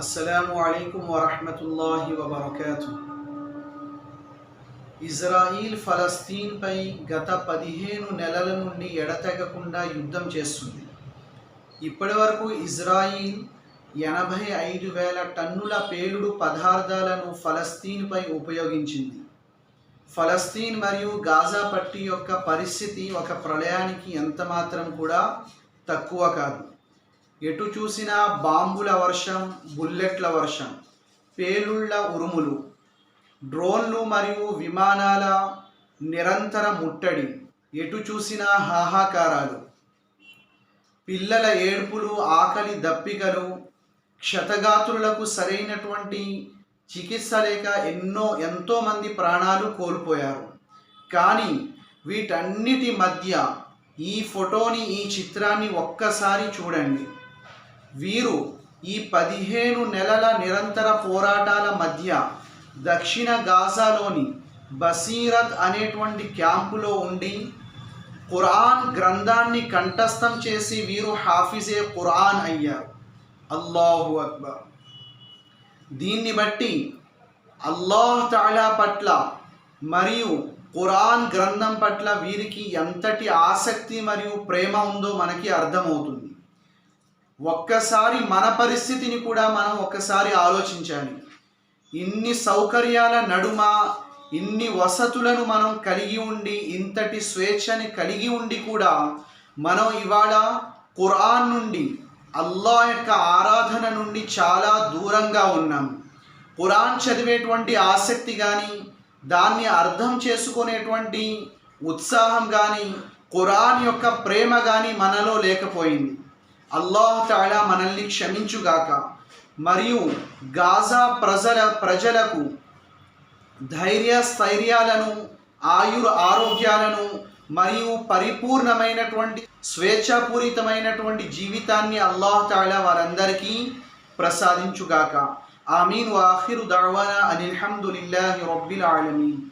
అస్సలాము అలైకుం వరహ్మతుల్లాహి వబరకాతుహ్. ఇజ్రాయిల్ ఫలస్తీన్పై గత 15 నెలల నుండి ఎడతెగకుండా యుద్ధం చేస్తుంది. ఇప్పటి వరకు ఇజ్రాయిల్ 85,000 టన్నుల పేలుడు పదార్థాలను ఫలస్తీన్పై ఉపయోగించింది. ఫలస్తీన్ మరియు గాజా పట్టీ యొక్క పరిస్థితి ఒక ప్రళయానికి ఎంతమాత్రం కూడా తక్కువ కాదు. ఎటు చూసినా బాంబుల వర్షం, బుల్లెట్ల వర్షం, పేలుళ్ల ఉరుములు, డ్రోన్లు మరియు విమానాల నిరంతర ముట్టడి, ఎటు చూసినా హాహాకారాలు, పిల్లల ఏడ్పులు, ఆకలి దప్పికలు, క్షతగాత్రులకు సరైనటువంటి చికిత్స లేక ఎంతోమంది ప్రాణాలు కోల్పోయారు. కానీ వీటన్నిటి మధ్య ఈ ఫోటోని, ఈ చిత్రాన్ని ఒక్కసారి చూడండి. వీరు ఈ 15 నెలల నిరంతర పోరాటాల మధ్య దక్షిణ గాజాలోని బసీరత్ అనేటువంటి క్యాంపులో ఉండి ఖురాన్ గ్రంథాన్ని కంఠస్థం చేసి వీరు హాఫిజే ఖురాన్ అయ్యారు. అల్లాహు అక్బర్. దీన్ని బట్టి అల్లాహ్ తఆలా పట్ల మరియు ఖురాన్ గ్రంథం పట్ల వీరికి ఎంతటి ఆసక్తి మరియు ప్రేమ ఉందో మనకి అర్థమవుతుంది. ఒక్కసారి మన పరిస్థితిని కూడా మనం ఒక్కసారి ఆలోచించాలి. ఇన్ని సౌకర్యాల నడుమ, ఇన్ని వసతులను మనం కలిగి ఉండి, ఇంతటి స్వేచ్ఛని కలిగి ఉండి కూడా మనం ఇవాళ ఖురాన్ నుండి, అల్లాహ్ యొక్క ఆరాధన నుండి చాలా దూరంగా ఉన్నాం. ఖురాన్ చదివేటువంటి ఆసక్తి కానీ, దాన్ని అర్థం చేసుకునేటువంటి ఉత్సాహం కానీ, ఖురాన్ యొక్క ప్రేమ కానీ మనలో లేకపోయింది. అల్లాహ్ తఆలా మనల్ని క్షమించుగాక. మరియు గాజా ప్రజలకు ధైర్య స్థైర్యాలను, ఆరోగ్యాలను మరియు పరిపూర్ణమైనటువంటి స్వేచ్ఛాపూరితమైనటువంటి జీవితాన్ని అల్లాహ్ తఆలా వారందరికీ ప్రసాదించుగాక. ఆమీన్. వఆఖిరు దఅవానా అనిల్ హమ్దులిల్లాహి రబ్బిల్ ఆలమీన్.